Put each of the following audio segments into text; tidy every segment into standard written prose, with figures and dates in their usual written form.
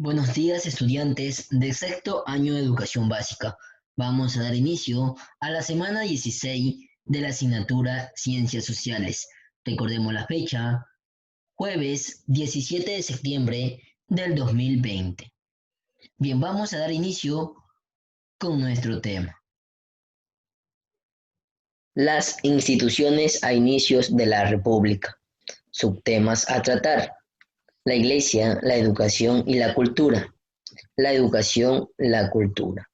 Buenos días, estudiantes de sexto año de educación básica. Vamos a dar inicio a la semana 16 de la asignatura Ciencias Sociales. Recordemos la fecha, jueves 17 de septiembre del 2020. Bien, vamos a dar inicio con nuestro tema. Las instituciones a inicios de la República. Subtemas a tratar: la Iglesia, la educación y la cultura. La educación, la cultura.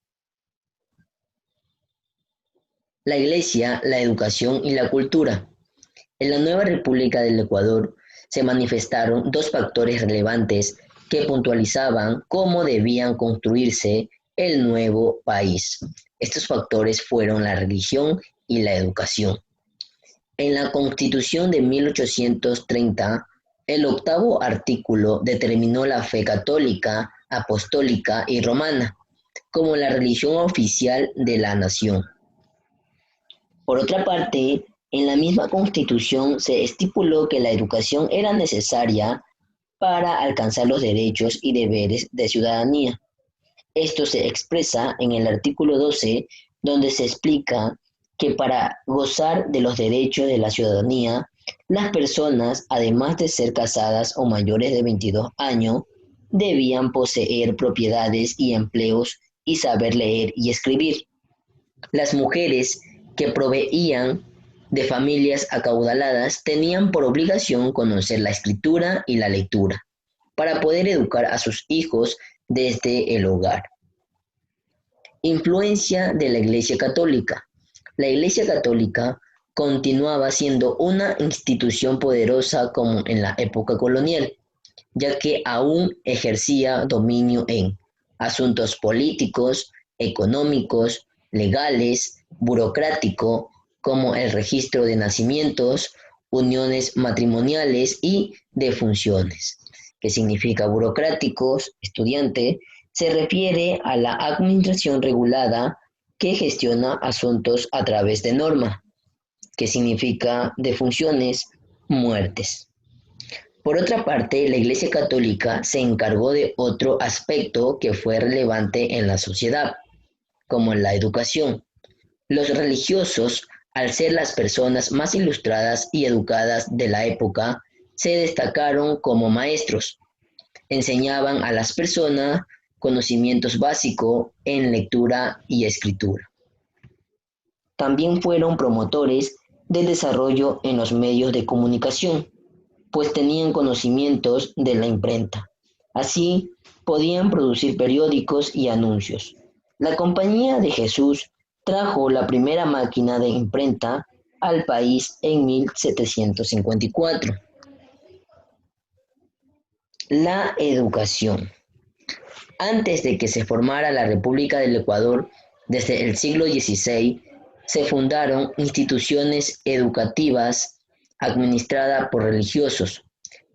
La Iglesia, la educación y la cultura. En la nueva República del Ecuador se manifestaron dos factores relevantes que puntualizaban cómo debían construirse el nuevo país. Estos factores fueron la religión y la educación. En la Constitución de 1830, el octavo artículo determinó la fe católica, apostólica y romana como la religión oficial de la nación. Por otra parte, en la misma Constitución se estipuló que la educación era necesaria para alcanzar los derechos y deberes de ciudadanía. Esto se expresa en el artículo 12, donde se explica que para gozar de los derechos de la ciudadanía, las personas, además de ser casadas o mayores de 22 años, debían poseer propiedades y empleos y saber leer y escribir. Las mujeres que proveían de familias acaudaladas tenían por obligación conocer la escritura y la lectura para poder educar a sus hijos desde el hogar. Influencia de la Iglesia Católica. La Iglesia Católica continuaba siendo una institución poderosa como en la época colonial, ya que aún ejercía dominio en asuntos políticos, económicos, legales, burocrático, como el registro de nacimientos, uniones matrimoniales y defunciones. ¿Qué significa burocráticos, estudiante? Se refiere a la administración regulada que gestiona asuntos a través de norma. ¿Qué significa defunciones? Muertes. Por otra parte, la Iglesia Católica se encargó de otro aspecto que fue relevante en la sociedad, como la educación. Los religiosos, al ser las personas más ilustradas y educadas de la época, se destacaron como maestros. Enseñaban a las personas conocimientos básicos en lectura y escritura. También fueron promotores del desarrollo en los medios de comunicación, pues tenían conocimientos de la imprenta. Así, podían producir periódicos y anuncios. La Compañía de Jesús trajo la primera máquina de imprenta al país en 1754. La educación. Antes de que se formara la República del Ecuador, desde el siglo XVI, se fundaron instituciones educativas administradas por religiosos.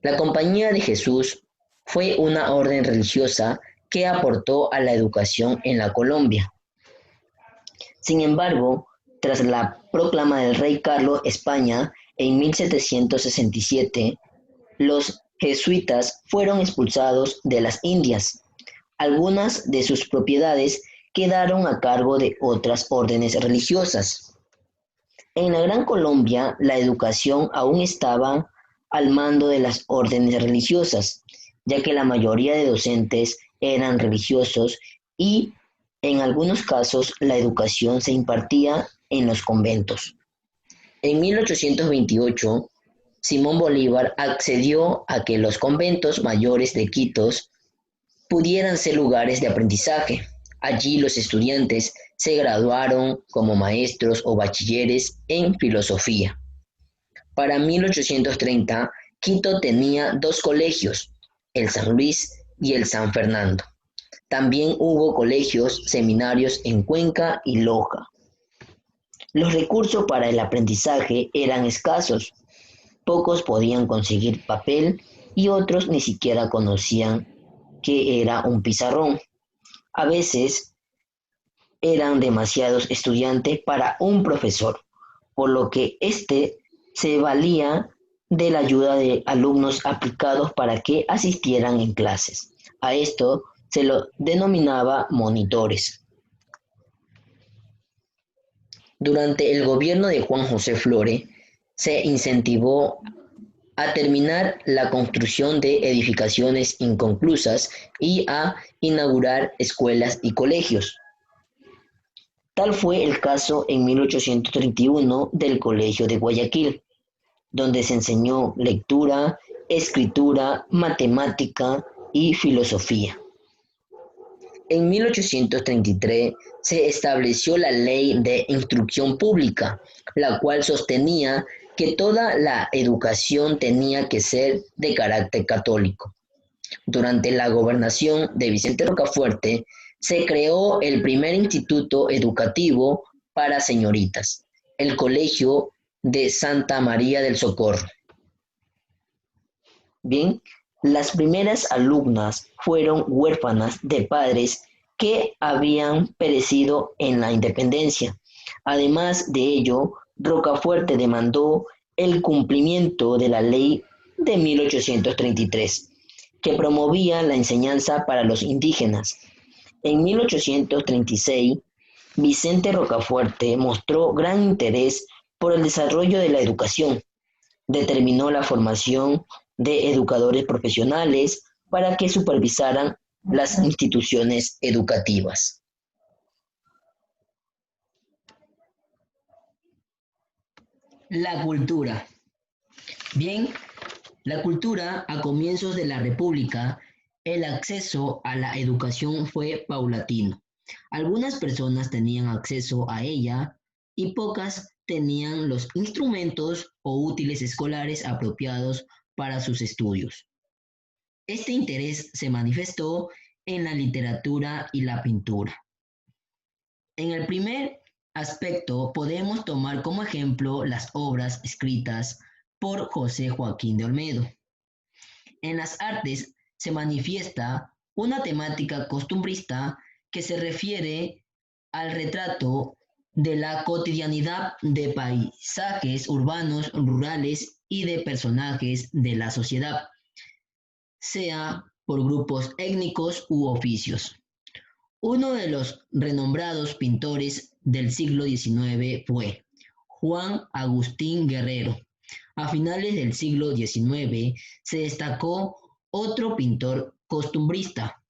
La Compañía de Jesús fue una orden religiosa que aportó a la educación en la Colombia. Sin embargo, tras la proclama del rey Carlos España en 1767, los jesuitas fueron expulsados de las Indias. Algunas de sus propiedades quedaron a cargo de otras órdenes religiosas. En la Gran Colombia, la educación aún estaba al mando de las órdenes religiosas, ya que la mayoría de docentes eran religiosos y, en algunos casos, la educación se impartía en los conventos. En 1828, Simón Bolívar accedió a que los conventos mayores de Quito pudieran ser lugares de aprendizaje. Allí los estudiantes se graduaron como maestros o bachilleres en filosofía. Para 1830, Quito tenía dos colegios, el San Luis y el San Fernando. También hubo colegios, seminarios en Cuenca y Loja. Los recursos para el aprendizaje eran escasos. Pocos podían conseguir papel y otros ni siquiera conocían qué era un pizarrón. A veces eran demasiados estudiantes para un profesor, por lo que éste se valía de la ayuda de alumnos aplicados para que asistieran en clases. A esto se lo denominaba monitores. Durante el gobierno de Juan José Flores, se incentivó a terminar la construcción de edificaciones inconclusas y a inaugurar escuelas y colegios. Tal fue el caso en 1831 del Colegio de Guayaquil, donde se enseñó lectura, escritura, matemática y filosofía. En 1833 se estableció la Ley de Instrucción Pública, la cual sostenía que toda la educación tenía que ser de carácter católico. Durante la gobernación de Vicente Rocafuerte se creó el primer instituto educativo para señoritas, el Colegio de Santa María del Socorro. Bien, las primeras alumnas fueron huérfanas de padres que habían perecido en la independencia. Además de ello, Rocafuerte demandó el cumplimiento de la ley de 1833, que promovía la enseñanza para los indígenas. En 1836, Vicente Rocafuerte mostró gran interés por el desarrollo de la educación. Determinó la formación de educadores profesionales para que supervisaran las instituciones educativas. La cultura. Bien, la cultura a comienzos de la República, el acceso a la educación fue paulatino. Algunas personas tenían acceso a ella y pocas tenían los instrumentos o útiles escolares apropiados para sus estudios. Este interés se manifestó en la literatura y la pintura. En el primer aspecto podemos tomar como ejemplo las obras escritas por José Joaquín de Olmedo. En las artes se manifiesta una temática costumbrista que se refiere al retrato de la cotidianidad de paisajes urbanos, rurales y de personajes de la sociedad, sea por grupos étnicos u oficios. Uno de los renombrados pintores del siglo XIX fue Juan Agustín Guerrero. A finales del siglo XIX se destacó otro pintor costumbrista,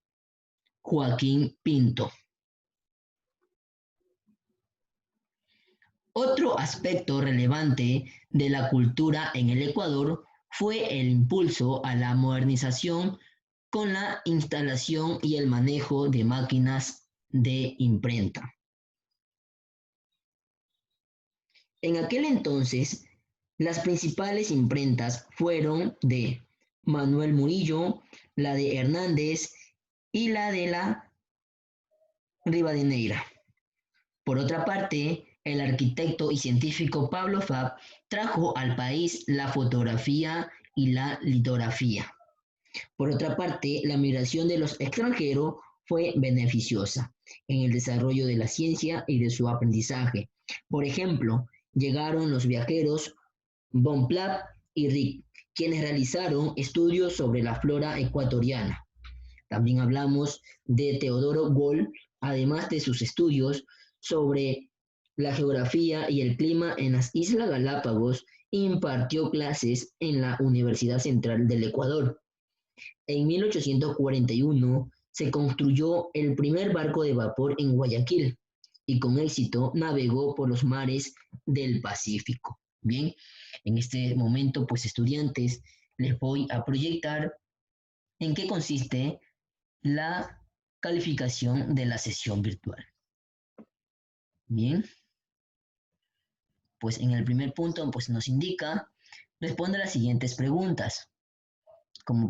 Joaquín Pinto. Otro aspecto relevante de la cultura en el Ecuador fue el impulso a la modernización con la instalación y el manejo de máquinas de imprenta. En aquel entonces, las principales imprentas fueron de Manuel Murillo, la de Hernández y la de la Rivadeneira. Por otra parte, el arquitecto y científico Pablo Fab trajo al país la fotografía y la litografía. Por otra parte, la migración de los extranjeros fue beneficiosa en el desarrollo de la ciencia y de su aprendizaje. Por ejemplo, llegaron los viajeros Bonpland y Rick, quienes realizaron estudios sobre la flora ecuatoriana. También hablamos de Teodoro Goll, además de sus estudios sobre la geografía y el clima en las Islas Galápagos, impartió clases en la Universidad Central del Ecuador. En 1841 se construyó el primer barco de vapor en Guayaquil y con éxito navegó por los mares del Pacífico. Bien, en este momento, pues estudiantes, les voy a proyectar en qué consiste la calificación de la sesión virtual. Bien, pues en el primer punto pues nos indica, responde a las siguientes preguntas. Como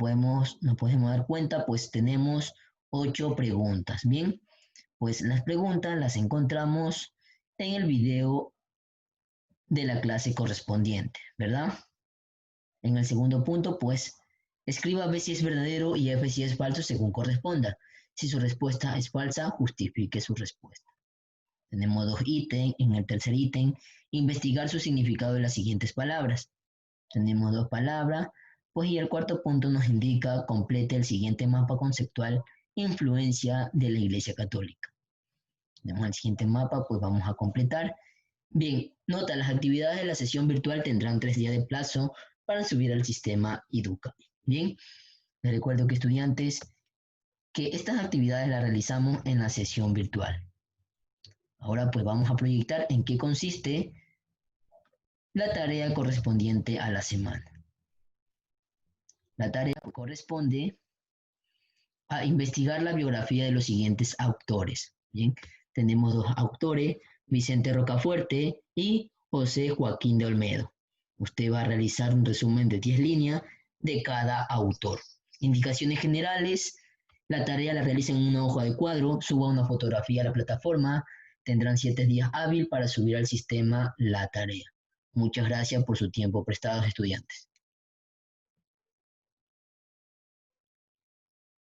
nos podemos dar cuenta, pues tenemos 8 preguntas. Bien, pues las preguntas las encontramos en el video de la clase correspondiente, ¿verdad? En el segundo punto, pues escriba B si es verdadero y F si es falso según corresponda. Si su respuesta es falsa, justifique su respuesta. Tenemos 2 ítems. En el tercer ítem, investigar su significado de las siguientes palabras. Tenemos 2 palabras. Pues y el cuarto punto nos indica, complete el siguiente mapa conceptual, influencia de la Iglesia Católica. Tenemos el siguiente mapa, pues vamos a completar. Bien, nota, las actividades de la sesión virtual tendrán 3 días de plazo para subir al sistema Educa. Bien, les recuerdo que estudiantes, que estas actividades las realizamos en la sesión virtual. Ahora pues vamos a proyectar en qué consiste la tarea correspondiente a la semana. La tarea corresponde a investigar la biografía de los siguientes autores. Bien, tenemos 2 autores, Vicente Rocafuerte y José Joaquín de Olmedo. Usted va a realizar un resumen de 10 líneas de cada autor. Indicaciones generales: la tarea la realiza en una hoja de cuadro, suba una fotografía a la plataforma, tendrán 7 días hábiles para subir al sistema la tarea. Muchas gracias por su tiempo prestado, estudiantes.